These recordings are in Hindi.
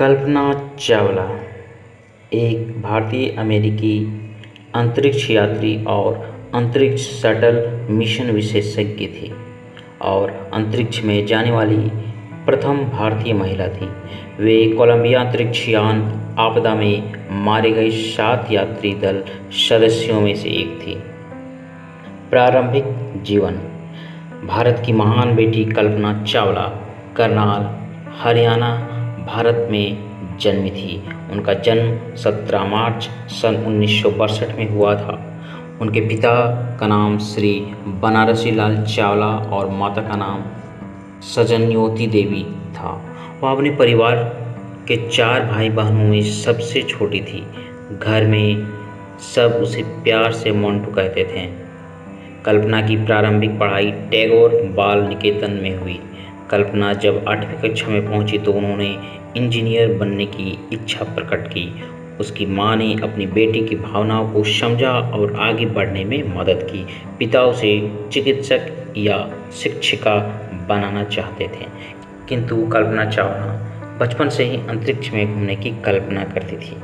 कल्पना चावला एक भारतीय अमेरिकी अंतरिक्ष यात्री और अंतरिक्ष शटल मिशन विशेषज्ञ थी और अंतरिक्ष में जाने वाली प्रथम भारतीय महिला थी। वे कोलंबिया अंतरिक्ष यान आपदा में मारे गए 7 यात्री दल सदस्यों में से एक थी। प्रारंभिक जीवन। भारत की महान बेटी कल्पना चावला करनाल, हरियाणा, भारत में जन्मी थी। उनका जन्म 17 मार्च सन 1962 में हुआ था। उनके पिता का नाम श्री बनारसी लाल चावला और माता का नाम सजन्योति देवी था। वह अपने परिवार के 4 भाई बहनों में सबसे छोटी थी। घर में सब उसे प्यार से मोंटू कहते थे। कल्पना की प्रारंभिक पढ़ाई टैगोर बाल निकेतन में हुई। कल्पना जब 8वीं कक्षा में पहुंची तो उन्होंने इंजीनियर बनने की इच्छा प्रकट की। उसकी मां ने अपनी बेटी की भावनाओं को समझा और आगे बढ़ने में मदद की। पिता उसे चिकित्सक या शिक्षिका बनाना चाहते थे, किंतु कल्पना चावला बचपन से ही अंतरिक्ष में घूमने की कल्पना करती थी।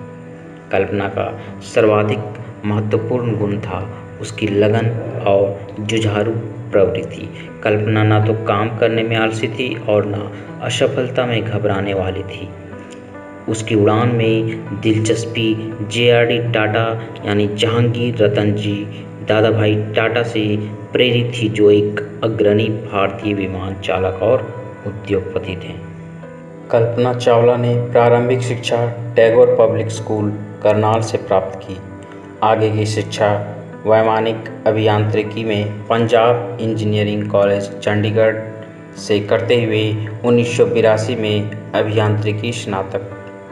कल्पना का सर्वाधिक महत्वपूर्ण गुण था उसकी लगन और जुझारू प्रवृत्ति। कल्पना ना तो काम करने में आलसी थी और ना असफलता में घबराने वाली थी। उसकी उड़ान में दिलचस्पी JRD टाटा यानी जहांगीर रतन जी दादा भाई टाटा से प्रेरित थी, जो एक अग्रणी भारतीय विमान चालक और उद्योगपति थे। कल्पना चावला ने प्रारंभिक शिक्षा टैगोर पब्लिक स्कूल करनाल से प्राप्त की। आगे की शिक्षा वैमानिक अभियांत्रिकी में पंजाब इंजीनियरिंग कॉलेज चंडीगढ़ से करते हुए 1982 में अभियांत्रिकी स्नातक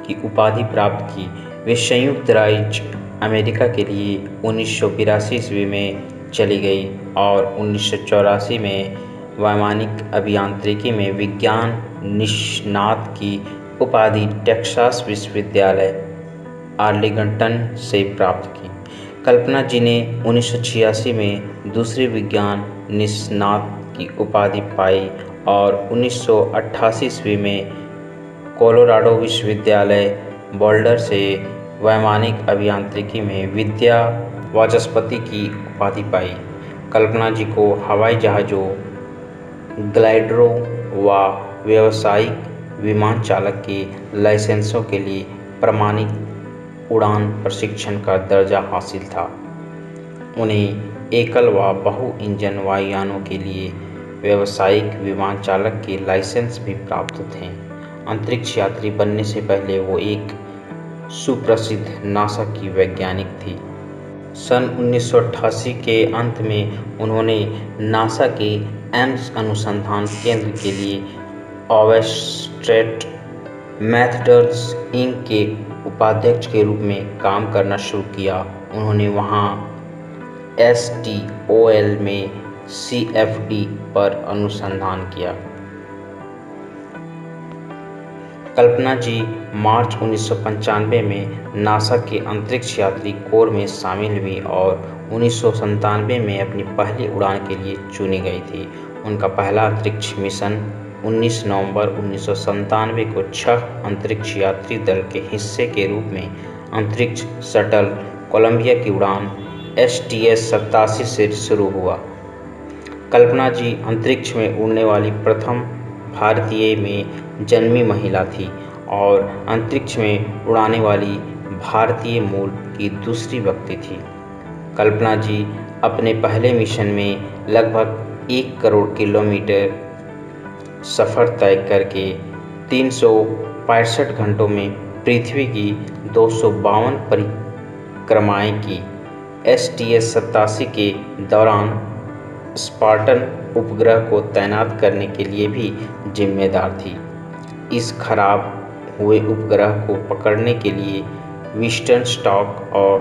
की उपाधि प्राप्त की। वे संयुक्त राज्य अमेरिका के लिए 1982 ईस्वी में चली गई और 1984 में वैमानिक अभियांत्रिकी में विज्ञान निष्णात की उपाधि टेक्सास विश्वविद्यालय आर्लिंगटन से प्राप्त की। कल्पना जी ने 1986 में दूसरी विज्ञान निष्णात की उपाधि पाई और 1988 ईस्वी में कोलोराडो विश्वविद्यालय बोल्डर से वैमानिक अभियांत्रिकी में विद्या वाचस्पति की उपाधि पाई। कल्पना जी को हवाई जहाज़ों, ग्लाइडरों व व्यावसायिक विमान चालक के लाइसेंसों के लिए प्रमाणित उड़ान प्रशिक्षण का दर्जा हासिल था। उन्हें एकल व बहु इंजन वायुयानों के लिए व्यावसायिक विमान चालक के लाइसेंस भी प्राप्त थे। अंतरिक्ष यात्री बनने से पहले वो एक सुप्रसिद्ध नासा की वैज्ञानिक थी। सन 1988 के अंत में उन्होंने नासा के एम्स अनुसंधान केंद्र के लिए ऑब्स्ट्रेट मेथड्स इंक के उपाध्यक्ष के रूप में काम करना शुरू किया। उन्होंने वहां STOL में CFD पर अनुसंधान किया। कल्पना जी मार्च 1995 में नासा के अंतरिक्ष यात्री कोर में शामिल हुई और 1997 में अपनी पहली उड़ान के लिए चुनी गई थी। उनका पहला अंतरिक्ष मिशन 19 नवंबर 1997 को 6 अंतरिक्ष यात्री दल के हिस्से के रूप में अंतरिक्ष शटल कोलंबिया की उड़ान STS-87 से शुरू हुआ। कल्पना जी अंतरिक्ष में उड़ने वाली प्रथम भारतीय में जन्मी महिला थी और अंतरिक्ष में उड़ाने वाली भारतीय मूल की दूसरी व्यक्ति थी। कल्पना जी अपने पहले मिशन में लगभग 1 करोड़ किलोमीटर सफ़र तय करके 365 घंटों में पृथ्वी की 252 परिक्रमाएं की। STS-87 के दौरान स्पार्टन उपग्रह को तैनात करने के लिए भी जिम्मेदार थी। इस खराब हुए उपग्रह को पकड़ने के लिए विस्टन स्टॉक और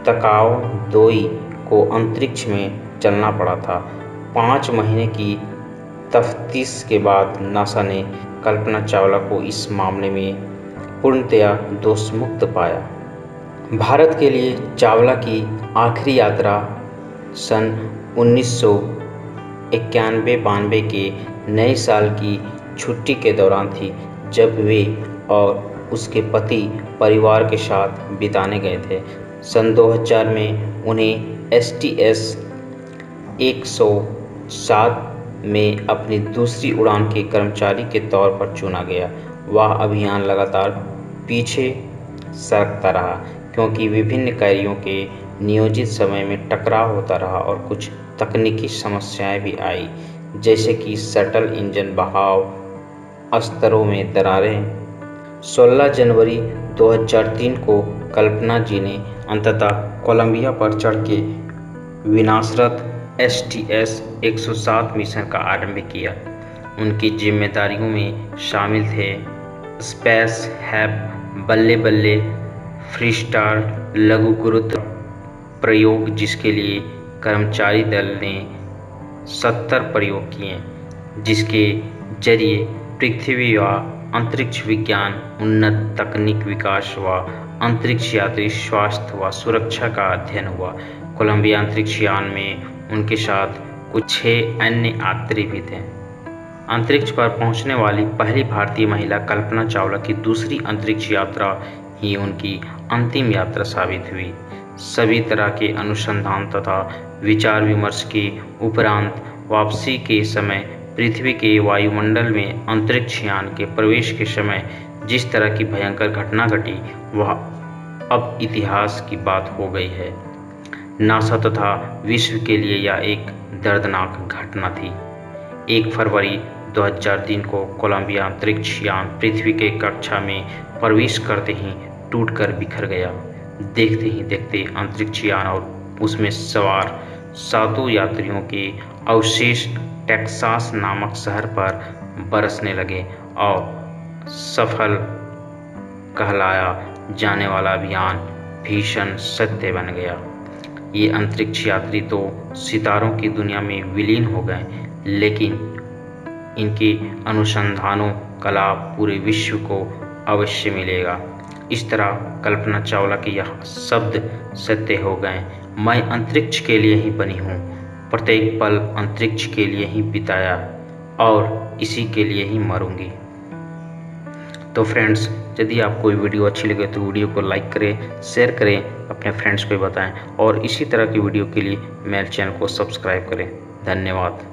तकाओ दोई को अंतरिक्ष में चलना पड़ा था। 5 महीने की तफ्तीश के बाद नासा ने कल्पना चावला को इस मामले में पूर्णतया दोषमुक्त पाया। भारत के लिए चावला की आखिरी यात्रा सन 1991-92 के नए साल की छुट्टी के दौरान थी, जब वे और उसके पति परिवार के साथ बिताने गए थे। सन 2000 में उन्हें STS 107 में अपनी दूसरी उड़ान के कर्मचारी के तौर पर चुना गया। वह अभियान लगातार पीछे सरकता रहा क्योंकि विभिन्न कार्यों के नियोजित समय में टकराव होता रहा और कुछ तकनीकी समस्याएं भी आई, जैसे कि शटल इंजन बहाव स्तरों में दरारें। 16 जनवरी 2003 को कल्पना जी ने अंततः कोलंबिया पर चढ़ के विनाशरत STS 107 मिशन का आरंभ किया। उनकी जिम्मेदारियों में शामिल थे स्पेस हैप बल्ले बल्ले फ्रीस्टार लघु गुरुत्व प्रयोग, जिसके लिए कर्मचारी दल ने 70 प्रयोग किए, जिसके जरिए पृथ्वी व अंतरिक्ष विज्ञान, उन्नत तकनीक विकास व अंतरिक्ष यात्री स्वास्थ्य व सुरक्षा का अध्ययन हुआ। कोलंबिया अंतरिक्ष यान में उनके साथ कुछ 6 अन्य यात्री भी थे। अंतरिक्ष पर पहुंचने वाली पहली भारतीय महिला कल्पना चावला की दूसरी अंतरिक्ष यात्रा ही उनकी अंतिम यात्रा साबित हुई। सभी तरह के अनुसंधान तथा विचार विमर्श के उपरांत वापसी के समय पृथ्वी के वायुमंडल में अंतरिक्ष यान के प्रवेश के समय जिस तरह की भयंकर घटना घटी, वह अब इतिहास की बात हो गई है। नासा तथा विश्व के लिए यह एक दर्दनाक घटना थी। 1 फरवरी 2003 को कोलंबिया अंतरिक्ष यान पृथ्वी के कक्षा में प्रवेश करते ही टूटकर बिखर गया। देखते ही देखते अंतरिक्ष यान और उसमें सवार 7 यात्रियों के अवशेष टेक्सास नामक शहर पर बरसने लगे और सफल कहलाया जाने वाला अभियान भीषण सत्य बन गया। ये अंतरिक्ष यात्री तो सितारों की दुनिया में विलीन हो गए, लेकिन इनके अनुसंधानों का लाभ पूरे विश्व को अवश्य मिलेगा। इस तरह कल्पना चावला के यह शब्द सत्य हो गए। मैं अंतरिक्ष के लिए ही बनी हूँ, प्रत्येक पल अंतरिक्ष के लिए ही बिताया और इसी के लिए ही मरूंगी। तो फ्रेंड्स, यदि आपको ये वीडियो अच्छी लगे तो वीडियो को लाइक करें, शेयर करें, अपने फ्रेंड्स को बताएं और इसी तरह की वीडियो के लिए मेरे चैनल को सब्सक्राइब करें। धन्यवाद।